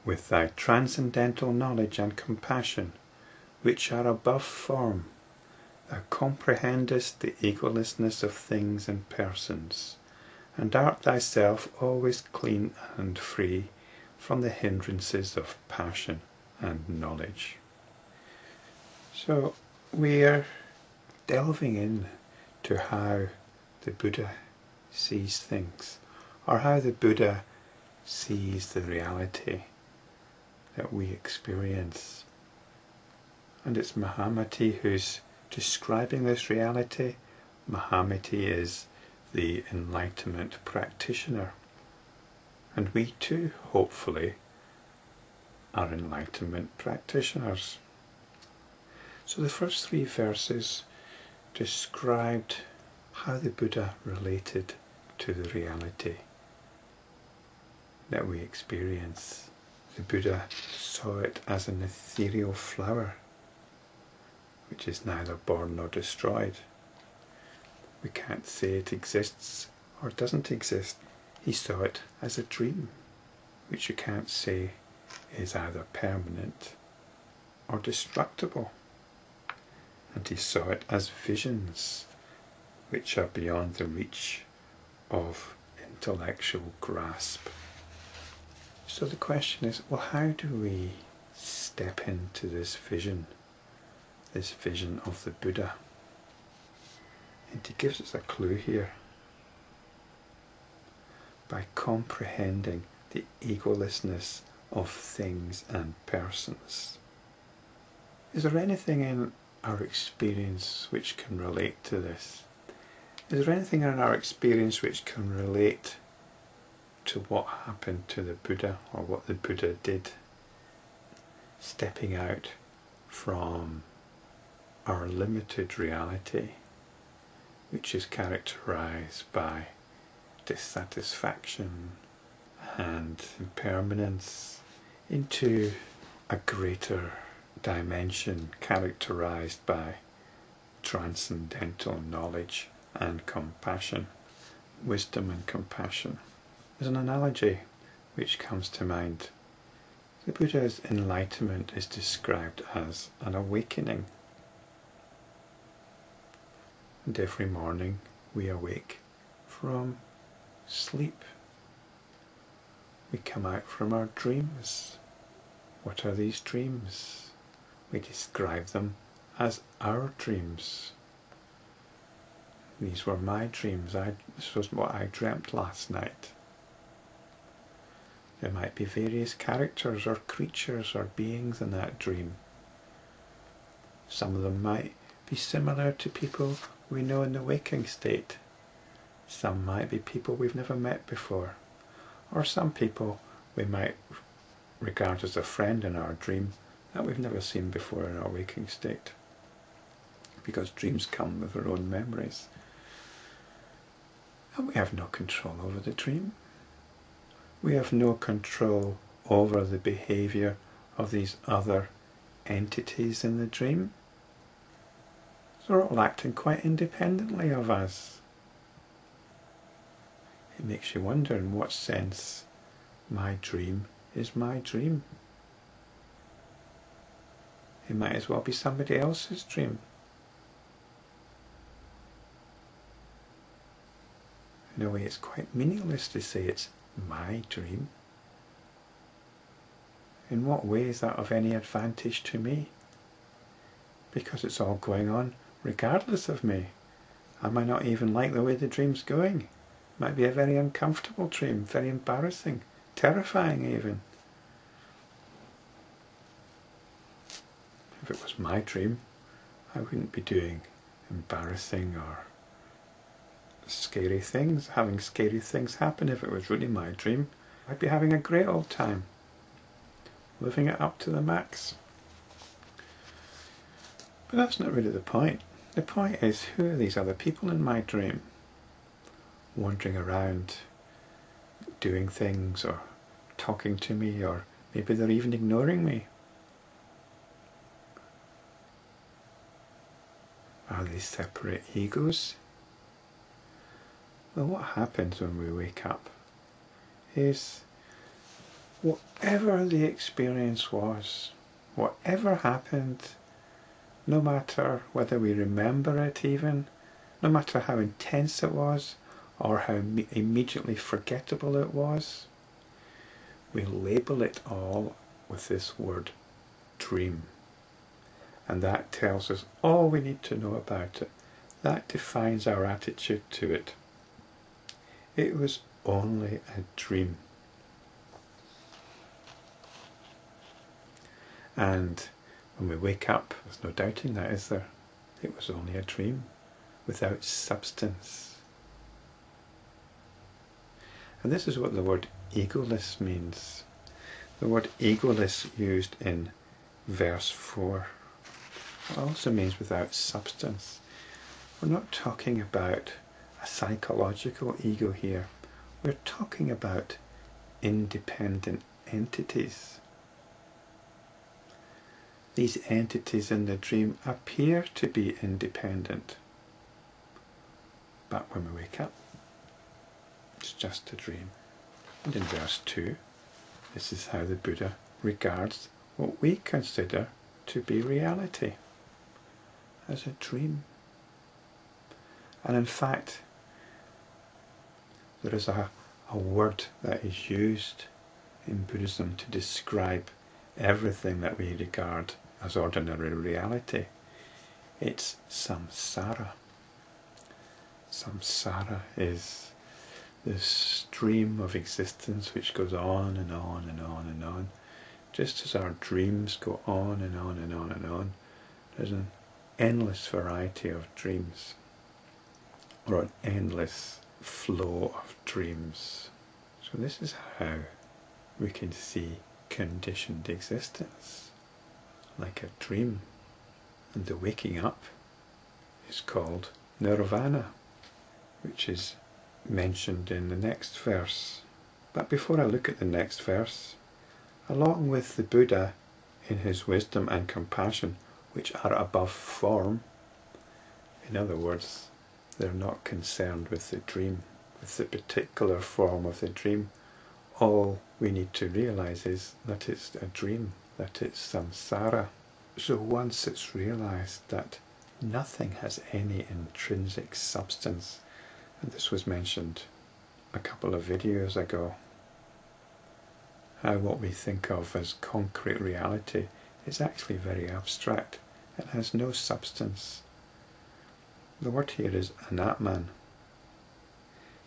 with thy transcendental knowledge and compassion, which are above form, thou comprehendest the egolessness of things and persons, and art thyself always clean and free from the hindrances of passion and knowledge. So we are delving in to how the Buddha sees things, or how the Buddha sees the reality that we experience. And it's Mahamati who's describing this reality. Mahamati is the enlightenment practitioner. And we too, hopefully, are enlightenment practitioners. So the first 3 verses described how the Buddha related to the reality that we experience. The Buddha saw it as an ethereal flower, which is neither born nor destroyed. We can't say it exists or doesn't exist. He saw it as a dream, which you can't say is either permanent or destructible. And he saw it as visions, which are beyond the reach of intellectual grasp. So the question is, well, how do we step into this vision of the Buddha? And he gives us a clue here. By comprehending the egolessness of things and persons. Is there anything in our experience which can relate to this? Is there anything in our experience which can relate to what happened to the Buddha, or what the Buddha did, stepping out from our limited reality, which is characterized by dissatisfaction and impermanence, into a greater dimension characterized by transcendental knowledge and compassion, wisdom and compassion? There's an analogy which comes to mind. The Buddha's enlightenment is described as an awakening. And every morning we awake from sleep. We come out from our dreams. What are these dreams? We describe them as our dreams. These were my dreams. This was what I dreamt last night. There might be various characters or creatures or beings in that dream. Some of them might be similar to people we know in the waking state. Some might be people we've never met before. Or some people we might regard as a friend in our dream that we've never seen before in our waking state. Because dreams come with their own memories. And we have no control over the dream. We have no control over the behavior of these other entities in the dream. They're all acting quite independently of us. It makes you wonder in what sense my dream is my dream. It might as well be somebody else's dream. In a way, it's quite meaningless to say it's my dream. In what way is that of any advantage to me? Because it's all going on regardless of me. I might not even like the way the dream's going. It might be a very uncomfortable dream, very embarrassing, terrifying even. If it was my dream, I wouldn't be doing embarrassing or scary things, having scary things happen. If it was really my dream, I'd be having a great old time, living it up to the max. But that's not really the point. The point is, who are these other people in my dream? Wandering around, doing things, or talking to me, or maybe they're even ignoring me. Are they separate egos? Well, what happens when we wake up is whatever the experience was, whatever happened, no matter whether we remember it even, no matter how intense it was, or how immediately forgettable it was, we label it all with this word dream. And that tells us all we need to know about it. That defines our attitude to it. It was only a dream. And when we wake up, there's no doubting that, is there? It was only a dream, without substance. And this is what the word egoless means. The word egoless used in verse 4 also means without substance. We're not talking about a psychological ego here. We're talking about independent entities. These entities in the dream appear to be independent, but when we wake up, it's just a dream. And in verse 2, this is how the Buddha regards what we consider to be reality, as a dream. And in fact, there is a word that is used in Buddhism to describe everything that we regard as ordinary reality. It's samsara. Samsara is this stream of existence which goes on and on and on and on. Just as our dreams go on and on and on and on, there's an endless variety of dreams, or an endless flow of dreams. So this is how we can see conditioned existence, like a dream. And the waking up is called Nirvana, which is mentioned in the next verse. But before I look at the next verse, along with the Buddha in his wisdom and compassion, which are above form, in other words, they're not concerned with the dream, with the particular form of the dream. All we need to realize is that it's a dream, that it's samsara. So once it's realized that nothing has any intrinsic substance, and this was mentioned a couple of videos ago, how what we think of as concrete reality is actually very abstract. It has no substance. The word here is anatman.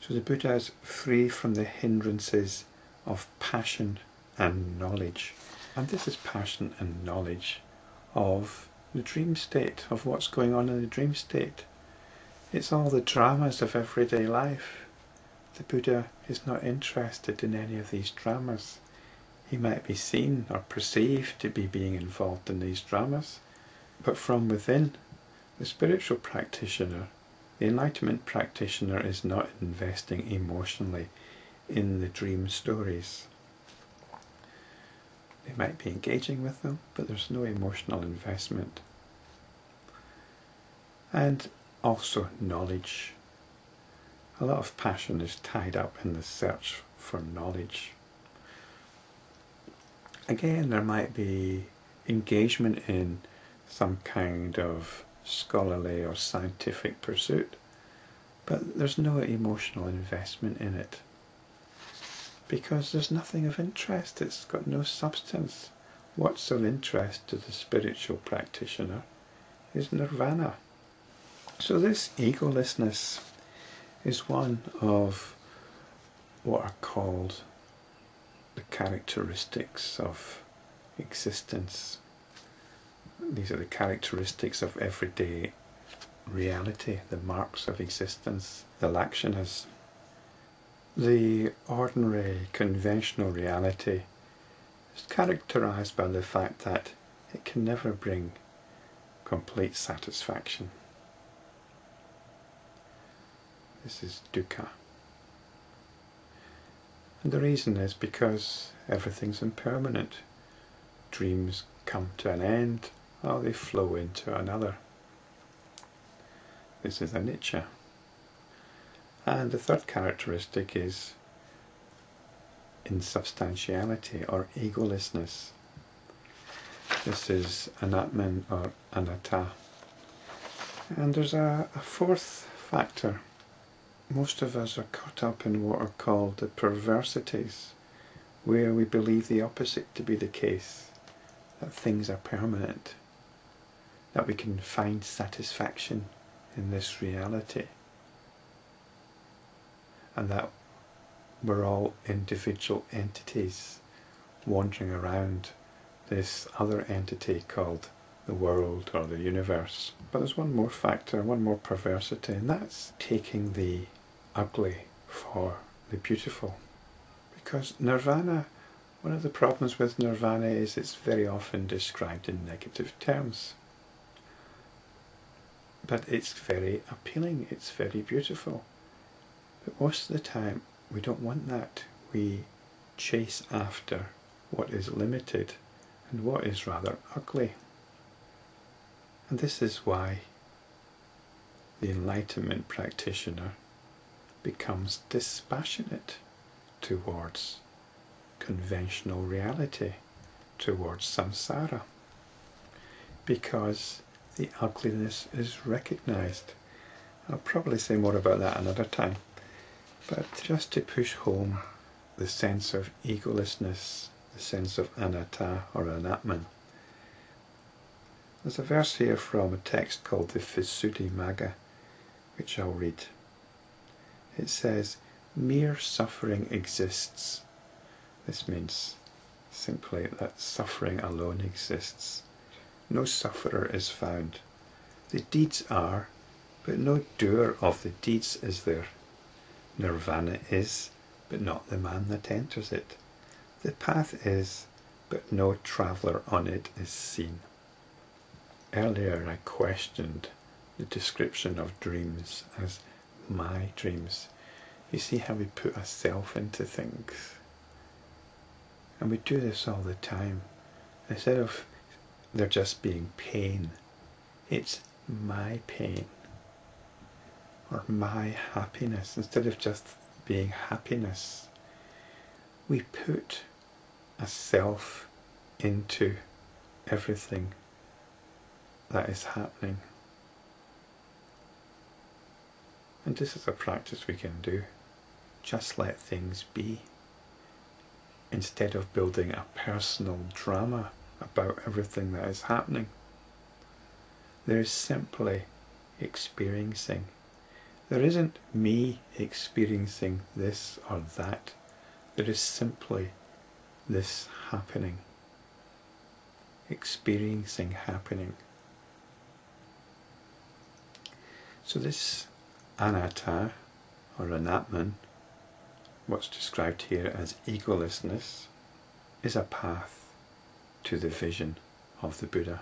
So the Buddha is free from the hindrances of passion and knowledge. And this is passion and knowledge of the dream state, of what's going on in the dream state. It's all the dramas of everyday life. The Buddha is not interested in any of these dramas. He might be seen or perceived to be being involved in these dramas, but from within, the spiritual practitioner, the enlightenment practitioner, is not investing emotionally in the dream stories. They might be engaging with them, but there's no emotional investment. And also knowledge. A lot of passion is tied up in the search for knowledge. Again, there might be engagement in some kind of scholarly or scientific pursuit, but there's no emotional investment in it, because there's nothing of interest. It's got no substance. What's of interest to the spiritual practitioner is nirvana. So this egolessness is one of what are called the characteristics of existence. These are the characteristics of everyday reality, the marks of existence, the lakshanas. The ordinary, conventional reality is characterized by the fact that it can never bring complete satisfaction. This is dukkha. And the reason is because everything's impermanent. Dreams come to an end, or they flow into another. This is anicca. And the third characteristic is insubstantiality or egolessness. This is anatman or anatta. And there's a fourth factor. Most of us are caught up in what are called the perversities, where we believe the opposite to be the case, that things are permanent, that we can find satisfaction in this reality, and that we're all individual entities wandering around this other entity called the world or the universe. But there's one more factor, one more perversity, and that's taking the ugly for the beautiful. Because Nirvana, one of the problems with Nirvana is it's very often described in negative terms. But it's very appealing, it's very beautiful. But most of the time we don't want that. We chase after what is limited and what is rather ugly. And this is why the enlightenment practitioner becomes dispassionate towards conventional reality, towards samsara, because the ugliness is recognized. I'll probably say more about that another time, but just to push home the sense of egolessness, the sense of anatta or anatman. There's a verse here from a text called the Visuddhi Magga, which I'll read. It says, mere suffering exists. This means simply that suffering alone exists. No sufferer is found. The deeds are, but no doer of the deeds is there. Nirvana is, but not the man that enters it. The path is, but no traveller on it is seen. Earlier I questioned the description of dreams as my dreams. You see how we put a self into things. And we do this all the time. Instead of there just being pain, it's my pain or my happiness. Instead of just being happiness, we put a self into everything that is happening. And this is a practice we can do. Just let things be. Instead of building a personal drama about everything that is happening, there is simply experiencing. There isn't me experiencing this or that. There is simply this happening. Experiencing happening. So this anatta or anatman, what's described here as egolessness, is a path to the vision of the Buddha.